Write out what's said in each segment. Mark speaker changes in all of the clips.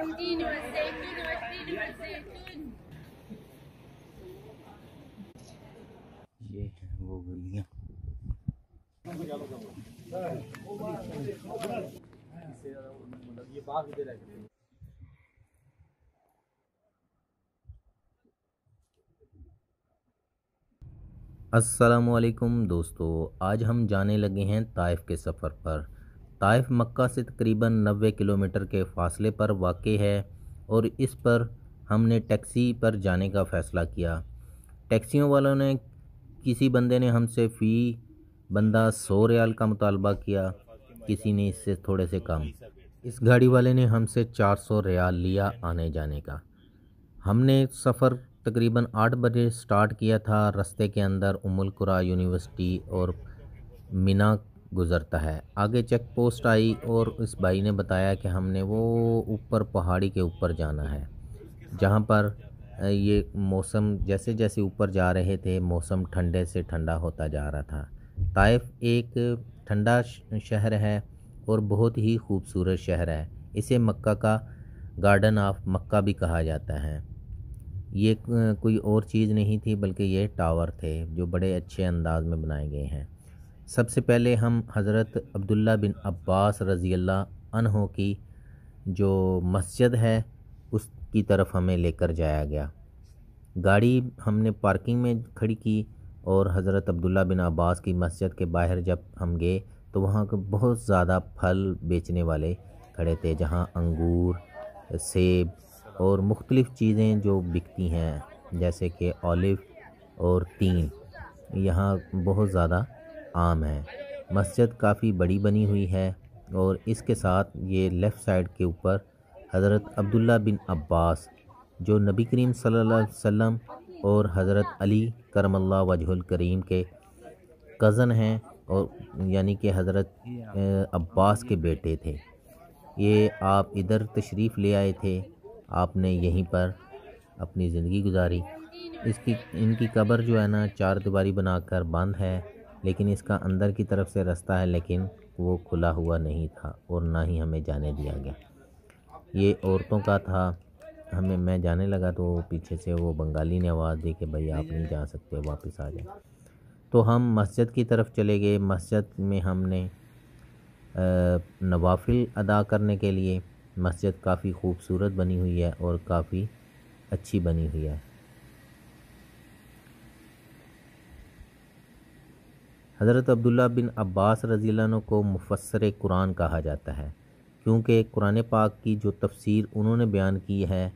Speaker 1: یہ ہیں وہ گلیاں۔ السلام علیکم دوستو، آج ہم جانے لگے ہیں طائف کے سفر پر۔ طائف مکہ سے تقریباً 90 کلومیٹر کے فاصلے پر واقع ہے اور اس پر ہم نے ٹیکسی پر جانے کا فیصلہ کیا۔ ٹیکسیوں والوں نے کسی بندے نے ہم سے فی بندہ 100 ریال کا مطالبہ کیا، کسی نے اس سے تھوڑے سے کم۔ اس گاڑی والے نے ہم سے 400 ریال لیا آنے جانے کا۔ ہم نے سفر تقریباً 8 بجے سٹارٹ کیا تھا۔ رستے کے اندر ام القریٰ یونیورسٹی اور مینا گزرتا ہے۔ آگے چیک پوسٹ آئی اور اس بھائی نے بتایا کہ ہم نے وہ اوپر پہاڑی کے اوپر جانا ہے، جہاں پر یہ موسم جیسے جیسے اوپر جا رہے تھے موسم ٹھنڈے سے ٹھنڈا ہوتا جا رہا تھا۔ طائف ایک ٹھنڈا شہر ہے اور بہت ہی خوبصورت شہر ہے۔ اسے مکہ کا گارڈن آف مکہ بھی کہا جاتا ہے۔ یہ کوئی اور چیز نہیں تھی بلکہ یہ ٹاور تھے جو بڑے اچھے انداز میں بنائے گئے ہیں۔ سب سے پہلے ہم حضرت عبداللہ بن عباس رضی اللہ عنہ کی جو مسجد ہے اس کی طرف ہمیں لے کر جایا گیا۔ گاڑی ہم نے پارکنگ میں کھڑی کی اور حضرت عبداللہ بن عباس کی مسجد کے باہر جب ہم گئے تو وہاں کے بہت زیادہ پھل بیچنے والے کھڑے تھے، جہاں انگور، سیب اور مختلف چیزیں جو بکتی ہیں جیسے کہ اولیو اور تین یہاں بہت زیادہ عام ہے۔ مسجد کافی بڑی بنی ہوئی ہے اور اس کے ساتھ یہ لیفٹ سائڈ کے اوپر حضرت عبداللہ بن عباس جو نبی کریم صلی اللہ علیہ وسلم اور حضرت علی کرم اللہ وجہ الکریم کے کزن ہیں، اور یعنی کہ حضرت عباس کے بیٹے تھے۔ یہ آپ ادھر تشریف لے آئے تھے، آپ نے یہیں پر اپنی زندگی گزاری۔ ان کی قبر جو ہے نا 4 دیواری بنا کر بند ہے، لیکن اس کا اندر کی طرف سے رستہ ہے لیکن وہ کھلا ہوا نہیں تھا اور نہ ہی ہمیں جانے دیا گیا۔ یہ عورتوں کا تھا۔ میں جانے لگا تو پیچھے سے وہ بنگالی نے آواز دی کہ بھائی آپ نہیں جا سکتے، واپس آ جائیں۔ تو ہم مسجد کی طرف چلے گئے۔ مسجد میں ہم نے نوافل ادا کرنے کے لیے، مسجد کافی خوبصورت بنی ہوئی ہے اور کافی اچھی بنی ہوئی ہے۔ حضرت عبداللہ بن عباس رضی اللہ عنہ کو مفسر قرآن کہا جاتا ہے، کیونکہ قرآن پاک کی جو تفسیر انہوں نے بیان کی ہے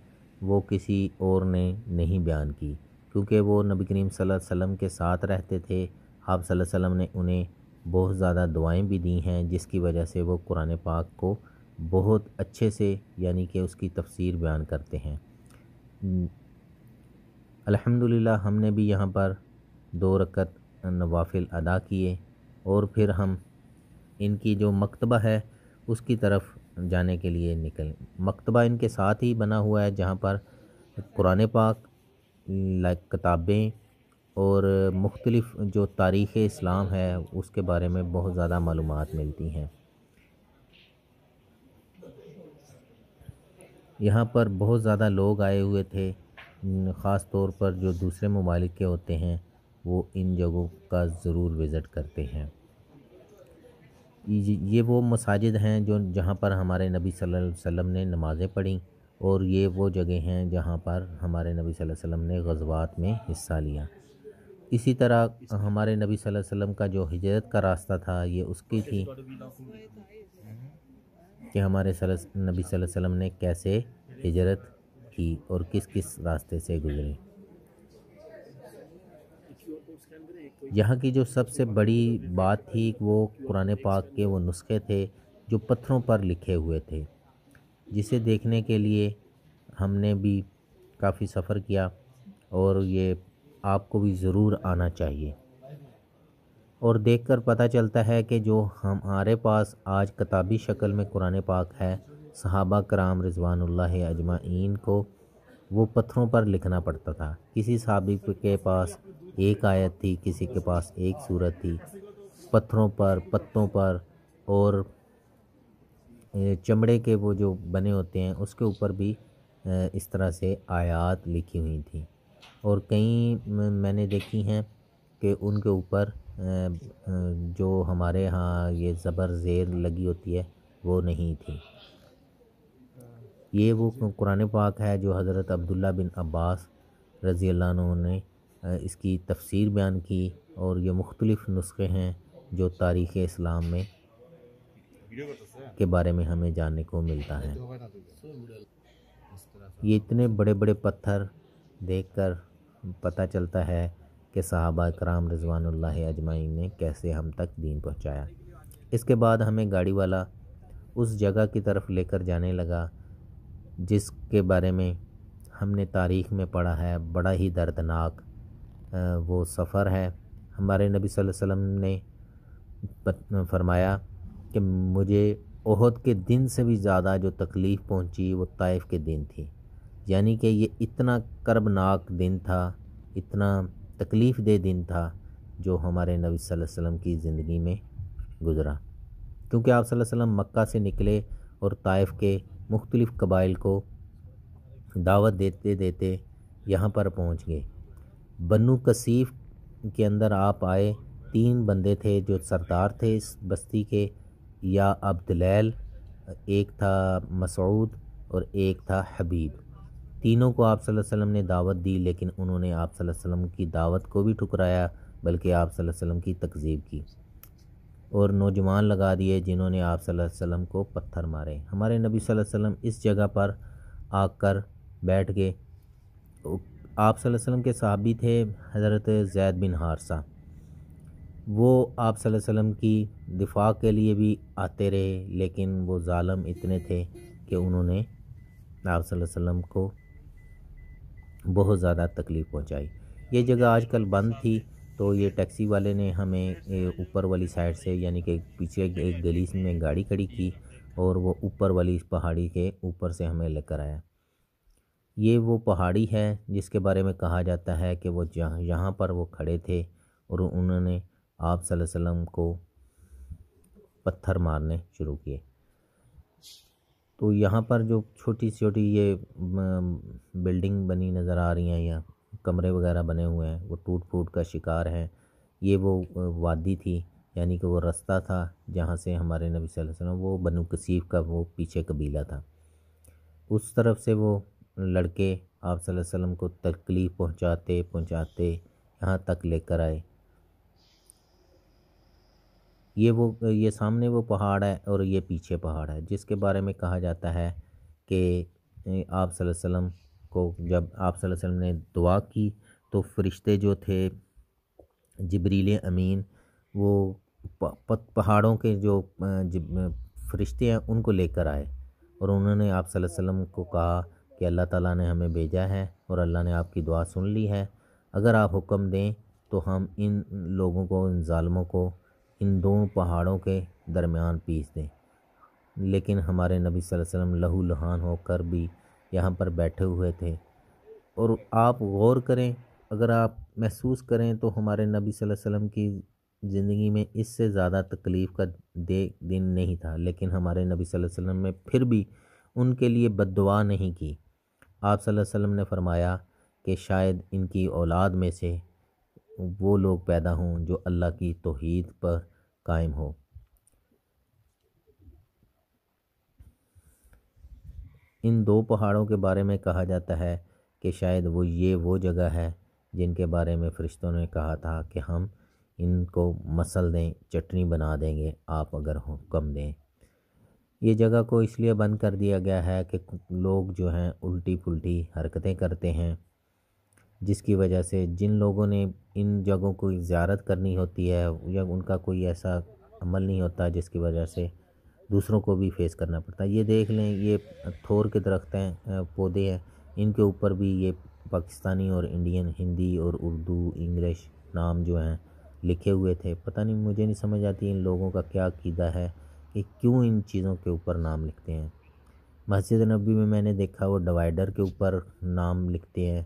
Speaker 1: وہ کسی اور نے نہیں بیان کی، کیونکہ وہ نبی کریم صلی اللہ علیہ وسلم کے ساتھ رہتے تھے۔ آپ صلی اللہ علیہ وسلم نے انہیں بہت زیادہ دعائیں بھی دی ہیں، جس کی وجہ سے وہ قرآن پاک کو بہت اچھے سے یعنی کہ اس کی تفسیر بیان کرتے ہیں۔ الحمدللہ ہم نے بھی یہاں پر 2 رکعت نوافل ادا کیے اور پھر ہم ان کی جو مکتبہ ہے اس کی طرف جانے کے لیے نکلے۔ مکتبہ ان کے ساتھ ہی بنا ہوا ہے جہاں پر قرآن پاک، کتابیں اور مختلف جو تاریخ اسلام ہے اس کے بارے میں بہت زیادہ معلومات ملتی ہیں۔ یہاں پر بہت زیادہ لوگ آئے ہوئے تھے، خاص طور پر جو دوسرے ممالک کے ہوتے ہیں وہ ان جگہوں کا ضرور وزٹ کرتے ہیں۔ یہ وہ مساجد ہیں جہاں پر ہمارے نبی صلی اللہ علیہ وسلم نے نمازیں پڑھیں، اور یہ وہ جگہ ہیں جہاں پر ہمارے نبی صلی اللہ علیہ وسلم نے غزوات میں حصہ لیا۔ اسی طرح ہمارے نبی صلی اللہ علیہ وسلم کا جو ہجرت کا راستہ تھا یہ اس کی تھی کہ ہمارے نبی صلی اللہ علیہ وسلم نے کیسے ہجرت کی اور کس کس راستے سے گزرے۔ یہاں کی جو سب سے بڑی بات تھی وہ قرآن پاک کے وہ نسخے تھے جو پتھروں پر لکھے ہوئے تھے، جسے دیکھنے کے لیے ہم نے بھی کافی سفر کیا، اور یہ آپ کو بھی ضرور آنا چاہیے۔ اور دیکھ کر پتہ چلتا ہے کہ جو ہمارے پاس آج کتابی شکل میں قرآن پاک ہے، صحابہ کرام رضوان اللہ اجمعین کو وہ پتھروں پر لکھنا پڑتا تھا۔ کسی صحابی کے پاس ایک آیت تھی، کسی کے پاس ایک سورت تھی، پتھروں پر، پتوں پر اور چمڑے کے وہ جو بنے ہوتے ہیں اس کے اوپر بھی اس طرح سے آیات لکھی ہوئی تھیں، اور کئی میں نے دیکھی ہیں کہ ان کے اوپر جو ہمارے ہاں یہ زبر زیر لگی ہوتی ہے وہ نہیں تھی۔ یہ وہ قرآن پاک ہے جو حضرت عبداللہ بن عباس رضی اللہ عنہ نے اس کی تفسیر بیان کی، اور یہ مختلف نسخے ہیں جو تاریخ اسلام میں کے بارے میں ہمیں جاننے کو ملتا ہے۔ یہ اتنے بڑے بڑے پتھر دیکھ کر پتہ چلتا ہے کہ صحابہ کرام رضوان اللہ اجمعین نے کیسے ہم تک دین پہنچایا۔ اس کے بعد ہمیں گاڑی والا اس جگہ کی طرف لے کر جانے لگا جس کے بارے میں ہم نے تاریخ میں پڑھا ہے، بڑا ہی دردناک وہ سفر ہے۔ ہمارے نبی صلی اللہ علیہ وسلم نے فرمایا کہ مجھے احد کے دن سے بھی زیادہ جو تکلیف پہنچی وہ طائف کے دن تھی، یعنی کہ یہ اتنا کربناک دن تھا، اتنا تکلیف دہ دن تھا جو ہمارے نبی صلی اللہ علیہ وسلم کی زندگی میں گزرا، کیونکہ آپ صلی اللہ علیہ وسلم مکہ سے نکلے اور طائف کے مختلف قبائل کو دعوت دیتے دیتے یہاں پر پہنچ گئے۔ بنو کثیف کے اندر آپ آئے، 3 بندے تھے جو سردار تھے اس بستی کے، یا عبدلیل، ایک تھا مسعود اور ایک تھا حبیب۔ تینوں کو آپ صلی اللہ علیہ وسلم نے دعوت دی، لیکن انہوں نے آپ صلی اللہ علیہ وسلم کی دعوت کو بھی ٹھکرایا، بلکہ آپ صلی اللہ علیہ وسلم کی تکذیب کی، اور نوجوان لگا دیے جنہوں نے آپ صلی اللہ علیہ وسلم کو پتھر مارے۔ ہمارے نبی صلی اللہ علیہ وسلم اس جگہ پر آ کر بیٹھ گئے۔ آپ صلی اللہ علیہ وسلم کے صحابی تھے حضرت زید بن حارثہ، وہ آپ صلی اللہ علیہ وسلم کی دفاع کے لیے بھی آتے رہے، لیکن وہ ظالم اتنے تھے کہ انہوں نے آپ صلی اللہ علیہ وسلم کو بہت زیادہ تکلیف پہنچائی۔ یہ جگہ آج کل بند تھی، تو یہ ٹیکسی والے نے ہمیں اوپر والی سائڈ سے، یعنی کہ پیچھے ایک گلی میں گاڑی کھڑی کی، اور وہ اوپر والی پہاڑی کے اوپر سے ہمیں لے کر آیا۔ یہ وہ پہاڑی ہے جس کے بارے میں کہا جاتا ہے کہ وہ یہاں پر وہ کھڑے تھے اور انہوں نے آپ صلی اللہ علیہ وسلم کو پتھر مارنے شروع کیے۔ تو یہاں پر جو چھوٹی چھوٹی یہ بلڈنگ بنی نظر آ رہی ہیں یا کمرے وغیرہ بنے ہوئے ہیں، وہ ٹوٹ پھوٹ کا شکار ہیں۔ یہ وہ وادی تھی، یعنی کہ وہ رستہ تھا جہاں سے ہمارے نبی صلی اللہ علیہ وسلم، وہ بنو کثیف کا وہ پیچھے قبیلہ تھا، اس طرف سے وہ لڑکے آپ صلی اللہ علیہ وسلم کو تکلیف پہنچاتے یہاں تک لے کر آئے۔ یہ سامنے وہ پہاڑ ہے اور یہ پیچھے پہاڑ ہے، جس کے بارے میں کہا جاتا ہے کہ آپ صلی اللہ علیہ وسلم کو جب آپ صلی اللہ علیہ وسلم نے دعا کی تو فرشتے جو تھے جبریل امین، وہ پہاڑوں کے جو فرشتے ہیں ان کو لے کر آئے، اور انہوں نے آپ صلی اللہ علیہ وسلم کو کہا کہ اللہ تعالیٰ نے ہمیں بھیجا ہے اور اللہ نے آپ کی دعا سن لی ہے، اگر آپ حکم دیں تو ہم ان لوگوں کو، ان ظالموں کو ان دونوں پہاڑوں کے درمیان پیس دیں۔ لیکن ہمارے نبی صلی اللہ علیہ وسلم لہو لہان ہو کر بھی یہاں پر بیٹھے ہوئے تھے، اور آپ غور کریں، اگر آپ محسوس کریں تو ہمارے نبی صلی اللہ علیہ وسلم کی زندگی میں اس سے زیادہ تکلیف کا دن نہیں تھا، لیکن ہمارے نبی صلی اللہ علیہ وسلم نے پھر بھی ان کے لیے بد دعا نہیں کی۔ آپ صلی اللہ علیہ وسلم نے فرمایا کہ شاید ان کی اولاد میں سے وہ لوگ پیدا ہوں جو اللہ کی توحید پر قائم ہو۔ ان 2 پہاڑوں کے بارے میں کہا جاتا ہے کہ شاید وہ جگہ ہے جن کے بارے میں فرشتوں نے کہا تھا کہ ہم ان کو مسل دیں، چٹنی بنا دیں گے آپ اگر حکم دیں۔ یہ جگہ کو اس لیے بند کر دیا گیا ہے کہ لوگ جو ہیں الٹی پھلٹی حرکتیں کرتے ہیں، جس کی وجہ سے جن لوگوں نے ان جگہوں کو زیارت کرنی ہوتی ہے یا ان کا کوئی ایسا عمل نہیں ہوتا جس کی وجہ سے دوسروں کو بھی فیس کرنا پڑتا ہے۔ یہ دیکھ لیں، یہ تھور کے درخت ہیں، پودے ہیں، ان کے اوپر بھی یہ پاکستانی اور انڈین، ہندی اور اردو انگلش نام جو ہیں لکھے ہوئے تھے۔ پتہ نہیں، مجھے نہیں سمجھ آتی ان لوگوں کا کیا عقیدہ ہے کہ کیوں ان چیزوں کے اوپر نام لکھتے ہیں۔ مسجد نبوی میں نے دیکھا وہ ڈیوائیڈر کے اوپر نام لکھتے ہیں،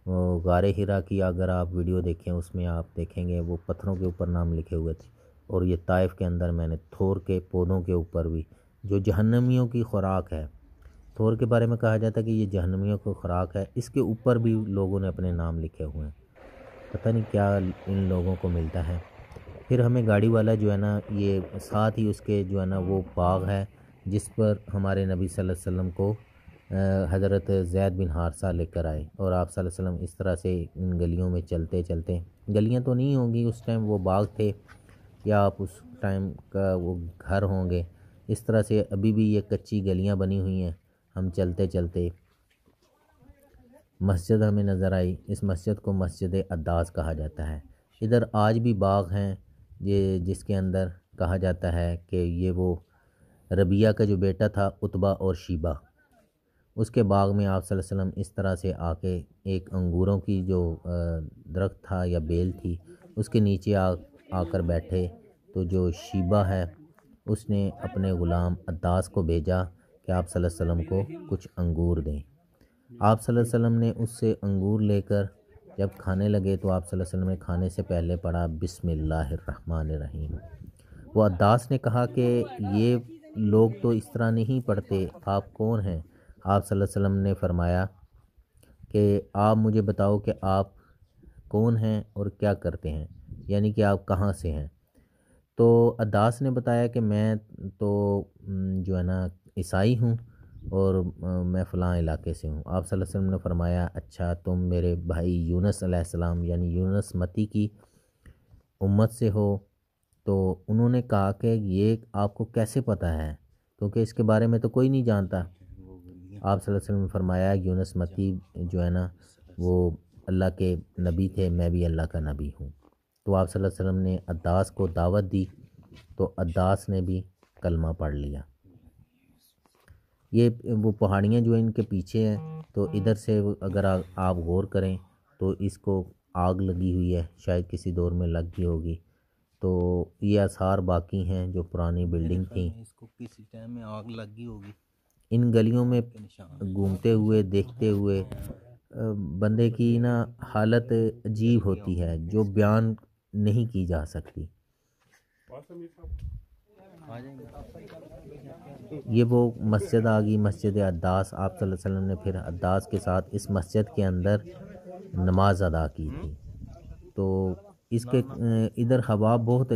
Speaker 1: وہ غار حرا کی اگر آپ ویڈیو دیکھیں اس میں آپ دیکھیں گے وہ پتھروں کے اوپر نام لکھے ہوئے تھے، اور یہ طائف کے اندر میں نے تھور کے پودوں کے اوپر بھی جو جہنمیوں کی خوراک ہے۔ تھور کے بارے میں کہا جاتا ہے کہ یہ جہنمیوں کی خوراک ہے، اس کے اوپر بھی لوگوں نے اپنے نام لکھے ہوئے ہیں، پتہ نہیں کیا ان لوگوں کو ملتا ہے۔ پھر ہمیں گاڑی والا جو ہے نا، یہ ساتھ ہی اس کے جو ہے نا وہ باغ ہے جس پر ہمارے نبی صلی اللہ علیہ وسلم کو حضرت زید بن حارثہ لے کر آئے، اور آپ صلی اللہ علیہ وسلم اس طرح سے ان گلیوں میں چلتے چلتے، گلیاں تو نہیں ہوں گی اس ٹائم، وہ باغ تھے، یا آپ اس ٹائم کا وہ گھر ہوں گے، اس طرح سے ابھی بھی یہ کچی گلیاں بنی ہوئی ہیں۔ ہم چلتے چلتے مسجد ہمیں نظر آئی، اس مسجد کو مسجد عداس کہا جاتا ہے۔ ادھر آج بھی باغ ہیں یہ جس کے اندر کہا جاتا ہے کہ یہ وہ ربیعہ کا جو بیٹا تھا عتبہ اور شیبہ، اس کے باغ میں آپ صلی اللہ علیہ وسلم اس طرح سے آ کے ایک انگوروں کی جو درخت تھا یا بیل تھی اس کے نیچے آ کر بیٹھے، تو جو شیبہ ہے اس نے اپنے غلام عداس کو بھیجا کہ آپ صلی اللہ علیہ وسلم کو کچھ انگور دیں۔ آپ صلی اللہ علیہ وسلم نے اس سے انگور لے کر جب کھانے لگے تو آپ صلی اللہ علیہ وسلم نے کھانے سے پہلے پڑھا بسم اللہ الرحمن الرحیم۔ وہ عداس نے کہا کہ یہ لوگ تو اس طرح نہیں پڑھتے، آپ کون ہیں؟ آپ صلی اللہ علیہ وسلم نے فرمایا کہ آپ مجھے بتاؤ کہ آپ کون ہیں اور کیا کرتے ہیں، یعنی کہ آپ کہاں سے ہیں؟ تو عداس نے بتایا کہ میں تو جو ہے نا عیسائی ہوں، اور میں فلاں علاقے سے ہوں۔ آپ صلی اللہ علیہ وسلم نے فرمایا اچھا تم میرے بھائی یونس علیہ السلام یعنی یونس متی کی امت سے ہو؟ تو انہوں نے کہا کہ یہ آپ کو کیسے پتہ ہے، کیونکہ اس کے بارے میں تو کوئی نہیں جانتا۔ آپ صلی اللہ علیہ وسلم نے فرمایا یونس متی جو ہے نا وہ اللہ کے نبی تھے، میں بھی اللہ کا نبی ہوں۔ تو آپ صلی اللہ علیہ وسلم نے عداس کو دعوت دی، تو عداس نے بھی کلمہ پڑھ لیا۔ یہ وہ پہاڑیاں جو ان کے پیچھے ہیں، تو ادھر سے اگر آپ غور کریں تو اس کو آگ لگی ہوئی ہے، شاید کسی دور میں لگ گئی ہوگی، تو یہ آثار باقی ہیں جو پرانی بلڈنگ تھیں،
Speaker 2: اس کو کسی ٹائم میں آگ لگ گئی ہوگی۔
Speaker 1: ان گلیوں میں گھومتے ہوئے دیکھتے ہوئے بندے کی نا حالت عجیب ہوتی ہے جو بیان نہیں کی جا سکتی۔ یہ وہ مسجد آ گئی، مسجد عداس۔ آپ صلی اللہ علیہ وسلم نے پھر عداس کے ساتھ اس مسجد کے اندر نماز ادا کی تھی، تو اس کے ادھر ہوا بہت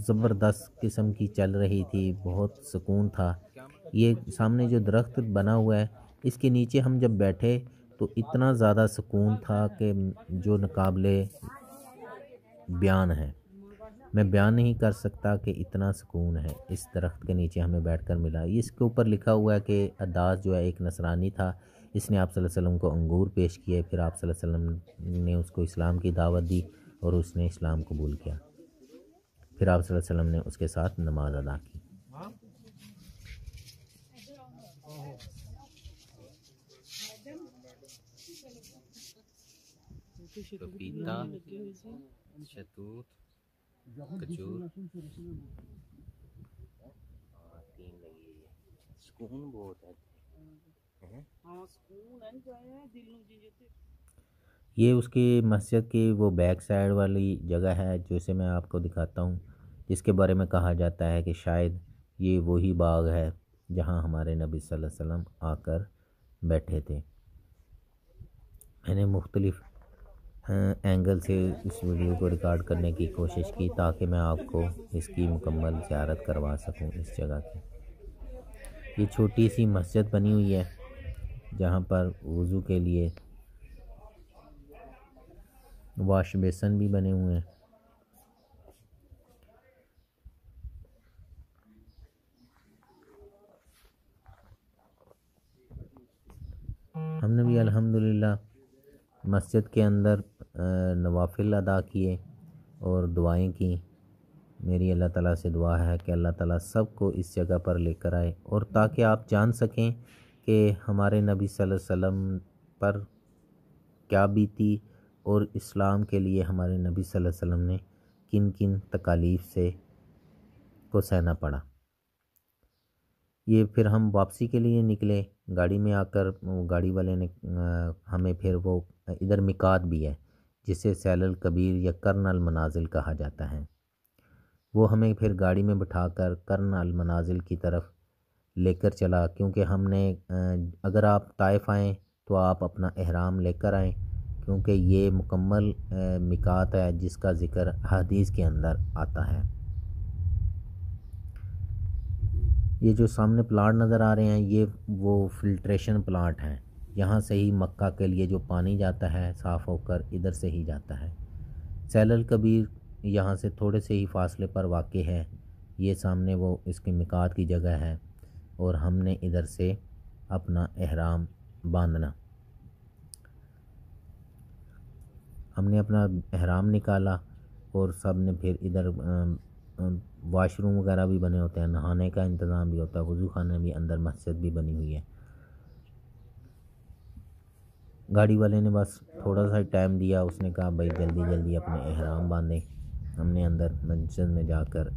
Speaker 1: زبردست قسم کی چل رہی تھی، بہت سکون تھا۔ یہ سامنے جو درخت بنا ہوا ہے اس کے نیچے ہم جب بیٹھے تو اتنا زیادہ سکون تھا کہ جو ناقابل بیان ہے، میں بیان نہیں کر سکتا کہ اتنا سکون ہے اس درخت کے نیچے ہمیں بیٹھ کر ملا۔ اس کے اوپر لکھا ہوا ہے کہ عداس جو ہے ایک نصرانی تھا، اس نے آپ صلی اللہ علیہ وسلم کو انگور پیش کیے، پھر آپ صلی اللہ علیہ وسلم نے اس کو اسلام کی دعوت دی اور اس نے اسلام قبول کیا، پھر آپ صلی اللہ علیہ وسلم نے اس کے ساتھ نماز ادا کی۔
Speaker 2: پپیتا، شہتوت، کھجور، سکون بہت ہے۔
Speaker 1: یہ اس کی مسجد کی وہ بیک سائڈ والی جگہ ہے جسے میں آپ کو دکھاتا ہوں، جس کے بارے میں کہا جاتا ہے کہ شاید یہ وہی باغ ہے جہاں ہمارے نبی صلی اللہ علیہ وسلم آ کر بیٹھے تھے۔ میں نے مختلف اینگل سے اس ویڈیو کو ریکارڈ کرنے کی کوشش کی تاکہ میں آپ کو اس کی مکمل زیارت کروا سکوں اس جگہ کی۔ یہ چھوٹی سی مسجد بنی ہوئی ہے جہاں پر وضو کے لیے واش بیسن بھی بنے ہوئے ہیں۔ ہم نے بھی الحمدللہ مسجد کے اندر نوافل ادا کیے اور دعائیں کی۔ میری اللہ تعالیٰ سے دعا ہے کہ اللہ تعالیٰ سب کو اس جگہ پر لے کر آئے، اور تاکہ آپ جان سکیں کہ ہمارے نبی صلی اللہ علیہ وسلم پر کیا بیتی اور اسلام کے لیے ہمارے نبی صلی اللہ علیہ وسلم نے کن کن تکالیف سے کو سہنا پڑا۔ یہ پھر ہم واپسی کے لیے نکلے، گاڑی میں آ کر گاڑی والے نے ہمیں پھر وہ ادھر میقات بھی ہے جسے سیل الکبیر یا کرن المنازل کہا جاتا ہے، وہ ہمیں پھر گاڑی میں بٹھا کر کرن المنازل کی طرف لے کر چلا، کیونکہ ہم نے اگر آپ طائف آئیں تو آپ اپنا احرام لے کر آئیں، کیونکہ یہ مکمل میقات ہے جس کا ذکر حدیث کے اندر آتا ہے۔ یہ جو سامنے پلانٹ نظر آ رہے ہیں یہ وہ فلٹریشن پلانٹ ہیں، یہاں سے ہی مکہ کے لیے جو پانی جاتا ہے صاف ہو کر ادھر سے ہی جاتا ہے۔ سیل الکبیر یہاں سے تھوڑے سے ہی فاصلے پر واقع ہے، یہ سامنے وہ اس کی میقات کی جگہ ہے، اور ہم نے ادھر سے اپنا احرام باندھنا۔ ہم نے اپنا احرام نکالا اور سب نے پھر ادھر واش روم وغیرہ بھی بنے ہوتے ہیں، نہانے کا انتظام بھی ہوتا ہے، وضو خانے بھی، اندر مسجد بھی بنی ہوئی ہے۔ گاڑی والے نے بس تھوڑا سا ٹائم دیا، اس نے کہا بھائی جلدی جلدی اپنے احرام باندھیں۔ ہم نے اندر مسجد میں جا کر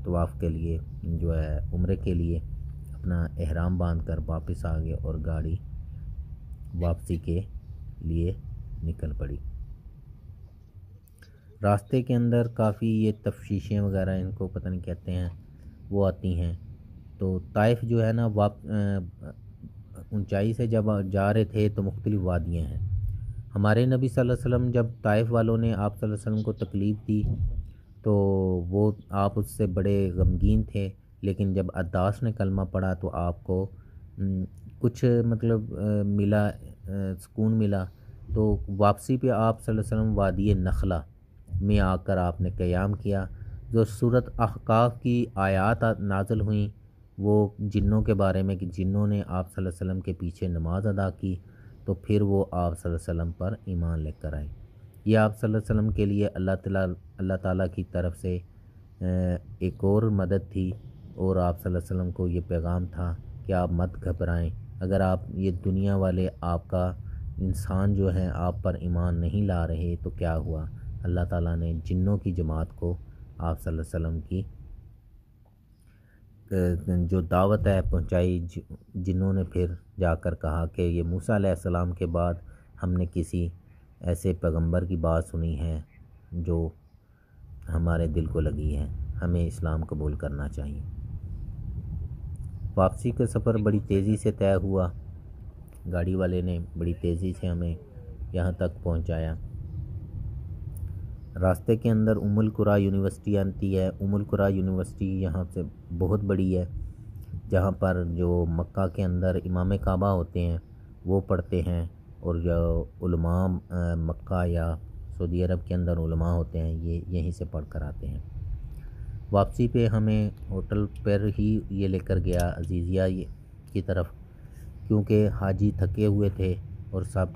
Speaker 1: طواف کے لیے جو ہے عمرے کے لیے اپنا احرام باندھ کر واپس آ گئے اور گاڑی واپسی کے لیے نکل پڑی۔ راستے کے اندر کافی یہ تفتیشیں وغیرہ ان کو پتہ نہیں کہتے ہیں وہ آتی ہیں، تو طائف جو ہے نا اونچائی سے جب جا رہے تھے تو مختلف وادیاں ہیں۔ ہمارے نبی صلی اللہ علیہ وسلم جب طائف والوں نے آپ صلی اللہ علیہ وسلم کو تکلیف دی تو وہ آپ اس سے بڑے غمگین تھے، لیکن جب عداس نے کلمہ پڑھا تو آپ کو کچھ مطلب ملا، سکون ملا، تو واپسی پہ آپ صلی اللہ علیہ وسلم وادی نخلہ میں آ کر آپ نے قیام کیا۔ جو صورت احقاف کی آیات نازل ہوئیں وہ جنوں کے بارے میں کہ جنوں نے آپ صلی اللہ علیہ وسلم کے پیچھے نماز ادا کی تو پھر وہ آپ صلی اللہ علیہ وسلم پر ایمان لے کر آئے۔ یہ آپ صلی اللہ علیہ وسلم کے لیے اللہ تعالیٰ کی طرف سے ایک اور مدد تھی، اور آپ صلی اللہ علیہ وسلم کو یہ پیغام تھا کہ آپ مت گھبرائیں، اگر آپ یہ دنیا والے آپ کا انسان جو ہیں آپ پر ایمان نہیں لا رہے تو کیا ہوا؟ اللہ تعالیٰ نے جنوں کی جماعت کو آپ صلی اللہ علیہ وسلم کی جو دعوت ہے پہنچائی۔ جنوں نے پھر جا کر کہا کہ یہ موسیٰ علیہ السلام کے بعد ہم نے کسی ایسے پیغمبر کی بات سنی ہے جو ہمارے دل کو لگی ہے، ہمیں اسلام قبول کرنا چاہیے۔ واپسی کا سفر بڑی تیزی سے طے ہوا، گاڑی والے نے بڑی تیزی سے ہمیں یہاں تک پہنچایا۔ راستے کے اندر ام القریٰ یونیورسٹی آتی ہے۔ ام القریٰ یونیورسٹی یہاں سے بہت بڑی ہے، جہاں پر جو مکہ کے اندر امام کعبہ ہوتے ہیں وہ پڑھتے ہیں، اور جو علماء مکہ یا سعودی عرب کے اندر علماء ہوتے ہیں یہ یہیں سے پڑھ کر آتے ہیں۔ واپسی پہ ہمیں ہوٹل پر ہی یہ لے کر گیا عزیزیہ کی طرف، کیونکہ حاجی تھکے ہوئے تھے اور سب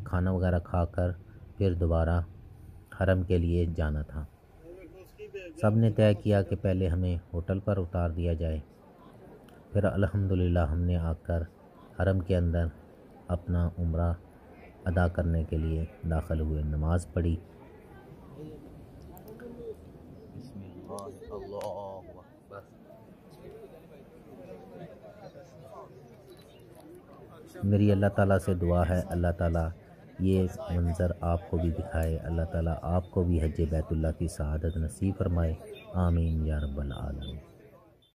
Speaker 1: کھانا وغیرہ کھا کر پھر دوبارہ حرم کے لیے جانا تھا۔ سب نے طے کیا کہ پہلے ہمیں ہوٹل پر اتار دیا جائے، پھر الحمدللہ ہم نے آ کر حرم کے اندر اپنا عمرہ ادا کرنے کے لیے داخل ہوئے، نماز پڑھی۔
Speaker 2: بسم اللہ، اللہ اکبر۔
Speaker 1: میری اللہ تعالیٰ سے دعا ہے اللہ تعالیٰ یہ منظر آپ کو بھی دکھائے، اللہ تعالیٰ آپ کو بھی حج بیت اللہ کی سعادت نصیب فرمائے، آمین یا رب العالمین۔